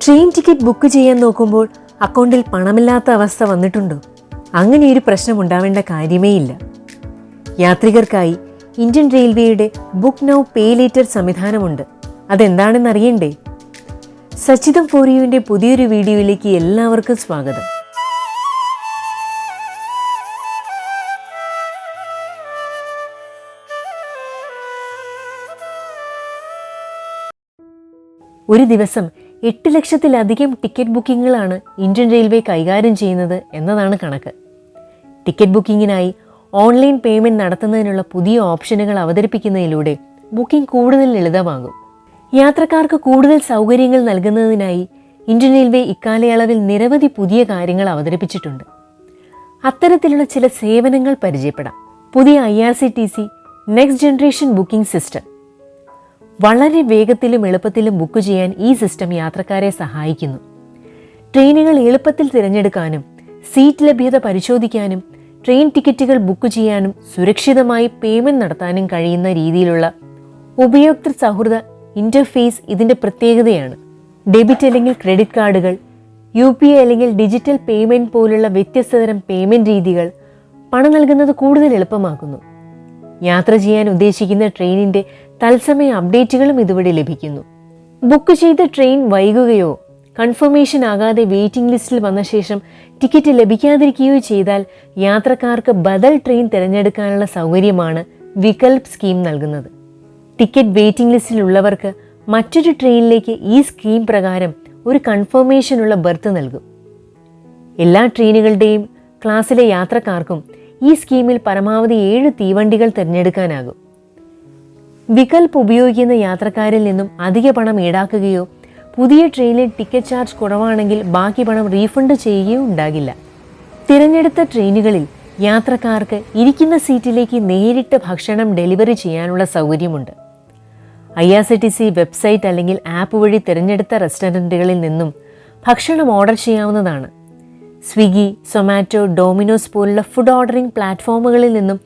Train ticket book ചെയ്യാൻ നോക്കുമ്പോൾ അക്കൗണ്ടിൽ പണമില്ലാത്ത അവസ്ഥ വന്നിട്ടുണ്ടോ? അങ്ങനെയൊരു പ്രശ്നം ഉണ്ടാവേണ്ട കാര്യമേ ഇല്ല. യാത്രികർക്കായി ഇന്ത്യൻ റെയിൽവേയുടെ ബുക്ക് നൗ പേ ലേറ്റർ സംവിധാനമുണ്ട്. അതെന്താണെന്ന് അറിയണ്ടേ? സച്ചിതം ഫോർ യുവിൻ്റെ പുതിയൊരു വീഡിയോയിലേക്ക് എല്ലാവർക്കും സ്വാഗതം. ഒരു ദിവസം 8 ലക്ഷത്തിലധികം ടിക്കറ്റ് ബുക്കിങ്ങുകളാണ് ഇന്ത്യൻ റെയിൽവേ കൈകാര്യം ചെയ്യുന്നത് എന്നതാണ് കണക്ക്. ടിക്കറ്റ് ബുക്കിങ്ങിനായി ഓൺലൈൻ പേയ്മെൻറ്റ് നടത്തുന്നതിനുള്ള പുതിയ ഓപ്ഷനുകൾ അവതരിപ്പിക്കുന്നതിലൂടെ ബുക്കിംഗ് കൂടുതൽ ലളിതമാകും. യാത്രക്കാർക്ക് കൂടുതൽ സൗകര്യങ്ങൾ നൽകുന്നതിനായി ഇന്ത്യൻ റെയിൽവേ ഇക്കാലയളവിൽ നിരവധി പുതിയ കാര്യങ്ങൾ അവതരിപ്പിച്ചിട്ടുണ്ട്. അത്തരത്തിലുള്ള ചില സേവനങ്ങൾ പരിചയപ്പെടാം. പുതിയ IRCTC next generation booking system. വളരെ വേഗത്തിലും എളുപ്പത്തിലും ബുക്ക് ചെയ്യാൻ ഈ സിസ്റ്റം യാത്രക്കാരെ സഹായിക്കുന്നു. ട്രെയിനുകൾ എളുപ്പത്തിൽ തിരഞ്ഞെടുക്കാനും സീറ്റ് ലഭ്യത പരിശോധിക്കാനും ട്രെയിൻ ടിക്കറ്റുകൾ ബുക്ക് ചെയ്യാനും സുരക്ഷിതമായി പേയ്മെൻറ്റ് നടത്താനും കഴിയുന്ന രീതിയിലുള്ള ഉപയോക്തൃ സൗഹൃദ ഇൻ്റർഫേസ് ഇതിൻ്റെ പ്രത്യേകതയാണ്. ഡെബിറ്റ് അല്ലെങ്കിൽ ക്രെഡിറ്റ് കാർഡുകൾ, UPI അല്ലെങ്കിൽ ഡിജിറ്റൽ പേയ്മെൻറ്റ് പോലുള്ള വ്യത്യസ്ത തരം പേയ്മെൻറ്റ് രീതികൾ പണം നൽകുന്നത് കൂടുതൽ എളുപ്പമാക്കുന്നു. യാത്ര ചെയ്യാൻ ഉദ്ദേശിക്കുന്ന ട്രെയിനിൻ്റെ തത്സമയ അപ്ഡേറ്റുകളും ഇതുവഴി ലഭിക്കുന്നു. ബുക്ക് ചെയ്ത ട്രെയിൻ വൈകുകയോ കൺഫർമേഷൻ ആകാതെ വെയിറ്റിംഗ് ലിസ്റ്റിൽ വന്ന ശേഷം ടിക്കറ്റ് ലഭിക്കാതിരിക്കുകയോ ചെയ്താൽ യാത്രക്കാർക്ക് ബദൽ ട്രെയിൻ തിരഞ്ഞെടുക്കാനുള്ള സൗകര്യമാണ് വികൽപ് സ്കീം നൽകുന്നത്. ടിക്കറ്റ് വെയിറ്റിംഗ് ലിസ്റ്റിലുള്ളവർക്ക് മറ്റൊരു ട്രെയിനിലേക്ക് ഈ സ്കീം പ്രകാരം ഒരു കൺഫർമേഷനുള്ള ബർത്ത് നൽകും. എല്ലാ ട്രെയിനുകളുടെയും ക്ലാസ്സിലെ യാത്രക്കാർക്കും ഈ സ്കീമിൽ പരമാവധി 7 തീവണ്ടികൾ തിരഞ്ഞെടുക്കാനാകും. വികൽപ് ഉപയോഗിക്കുന്ന യാത്രക്കാരിൽ നിന്നും അധിക പണം ഈടാക്കുകയോ പുതിയ ട്രെയിനിൽ ടിക്കറ്റ് ചാർജ് കുറവാണെങ്കിൽ ബാക്കി പണം റീഫണ്ട് ചെയ്യുകയോ ഉണ്ടാകില്ല. തിരഞ്ഞെടുത്ത ട്രെയിനുകളിൽ യാത്രക്കാർക്ക് ഇരിക്കുന്ന സീറ്റിലേക്ക് നേരിട്ട് ഭക്ഷണം ഡെലിവറി ചെയ്യാനുള്ള സൗകര്യമുണ്ട്. IRCTC വെബ്സൈറ്റ് അല്ലെങ്കിൽ ആപ്പ് വഴി തിരഞ്ഞെടുത്ത റെസ്റ്റോറൻറ്റുകളിൽ നിന്നും ഭക്ഷണം ഓർഡർ ചെയ്യാവുന്നതാണ്. സ്വിഗ്ഗി, സൊമാറ്റോ, ഡോമിനോസ് പോലുള്ള ഫുഡ് ഓർഡറിംഗ് പ്ലാറ്റ്ഫോമുകളിൽ നിന്നും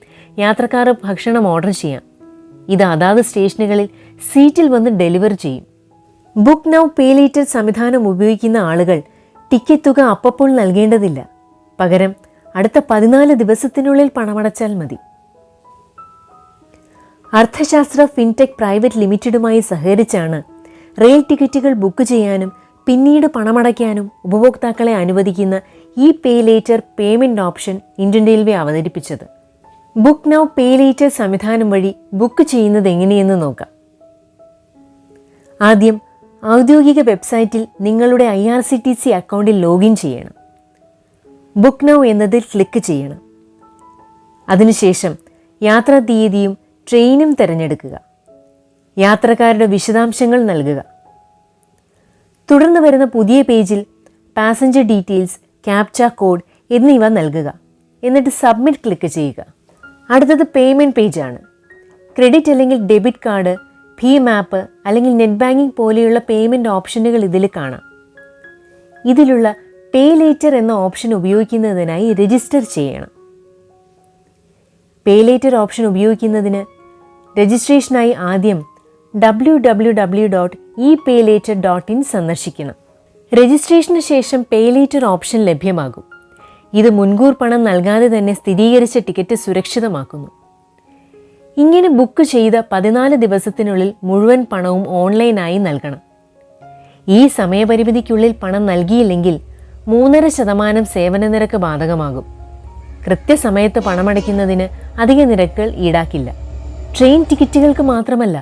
യാത്രക്കാർ ഭക്ഷണം ഓർഡർ ചെയ്യാം. ഇത് അതാത് സ്റ്റേഷനുകളിൽ സീറ്റിൽ വന്ന് ഡെലിവർ ചെയ്യും. ബുക്ക് നൗ പേ ലേറ്റർ സംവിധാനം ഉപയോഗിക്കുന്ന ആളുകൾ ടിക്കറ്റ് തുക അപ്പോൾ നൽകേണ്ടതില്ല. പകരം അടുത്ത 14 ദിവസത്തിനുള്ളിൽ പണമടച്ചാൽ മതി. അർത്ഥശാസ്ത്ര ഫിൻടെക് പ്രൈവറ്റ് ലിമിറ്റഡുമായി സഹകരിച്ചാണ് റെയിൽ ടിക്കറ്റുകൾ ബുക്ക് ചെയ്യാനും പിന്നീട് പണമടയ്ക്കാനും ഉപഭോക്താക്കളെ അനുവദിക്കുന്ന ഈ pay later payment option Indian railway അവതരിപ്പിച്ചത്. ബുക്ക് നൗ പേ ലേറ്റർ സംവിധാനം വഴി ബുക്ക് ചെയ്യുന്നത് എങ്ങനെയെന്ന് നോക്കാം. ആദ്യം ഔദ്യോഗിക വെബ്സൈറ്റിൽ നിങ്ങളുടെ IRCTC അക്കൗണ്ടിൽ ലോഗിൻ ചെയ്യണം. ബുക്ക് നൗ എന്നതിൽ ക്ലിക്ക് ചെയ്യണം. അതിനുശേഷം യാത്രാ തീയതിയും ട്രെയിനും തിരഞ്ഞെടുക്കുക. യാത്രക്കാരുടെ വിശദാംശങ്ങൾ നൽകുക. തുടർന്ന് വരുന്ന പുതിയ പേജിൽ പാസഞ്ചർ ഡീറ്റെയിൽസ്, ക്യാപ്ച കോഡ് എന്നിവ നൽകുക. എന്നിട്ട് സബ്മിറ്റ് ക്ലിക്ക് ചെയ്യുക. അടുത്തത് പേയ്മെൻറ്റ് പേജാണ്. ക്രെഡിറ്റ് അല്ലെങ്കിൽ ഡെബിറ്റ് കാർഡ്, ഭീം ആപ്പ് അല്ലെങ്കിൽ നെറ്റ് ബാങ്കിംഗ് പോലെയുള്ള പേയ്മെൻറ്റ് ഓപ്ഷനുകൾ ഇതിൽ കാണാം. ഇതിലുള്ള പേ ലേറ്റർ എന്ന ഓപ്ഷൻ ഉപയോഗിക്കുന്നതിനായി രജിസ്റ്റർ ചെയ്യണം. പേ ലേറ്റർ ഓപ്ഷൻ ഉപയോഗിക്കുന്നതിന് രജിസ്ട്രേഷനായി ആദ്യം www.epaylater.in സന്ദർശിക്കണം. രജിസ്ട്രേഷന് ശേഷം പേ ലേറ്റർ ഓപ്ഷൻ ലഭ്യമാകും. ഇത് മുൻകൂർ പണം നൽകാതെ തന്നെ സ്ഥിരീകരിച്ച ടിക്കറ്റ് സുരക്ഷിതമാക്കുന്നു. ഇങ്ങനെ ബുക്ക് ചെയ്ത 14 ദിവസത്തിനുള്ളിൽ മുഴുവൻ പണവും ഓൺലൈനായി നൽകണം. ഈ സമയപരിമിതിക്കുള്ളിൽ പണം നൽകിയില്ലെങ്കിൽ 3.5% സേവന നിരക്ക് ബാധകമാകും. കൃത്യസമയത്ത് പണമടയ്ക്കുന്നതിന് അധിക നിരക്കുകൾ ഈടാക്കില്ല. ട്രെയിൻ ടിക്കറ്റുകൾക്ക് മാത്രമല്ല,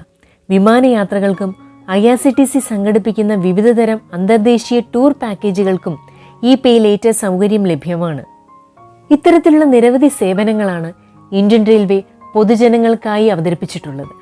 വിമാനയാത്രകൾക്കും IRCTC സംഘടിപ്പിക്കുന്ന വിവിധതരം അന്തർദേശീയ ടൂർ പാക്കേജുകൾക്കും ഈ പേ ലേറ്റർ സൗകര്യം ലഭ്യമാണ്. ഇത്തരത്തിലുള്ള നിരവധി സേവനങ്ങളാണ് ഇന്ത്യൻ റെയിൽവേ പൊതുജനങ്ങൾക്കായി അവതരിപ്പിച്ചിട്ടുള്ളത്.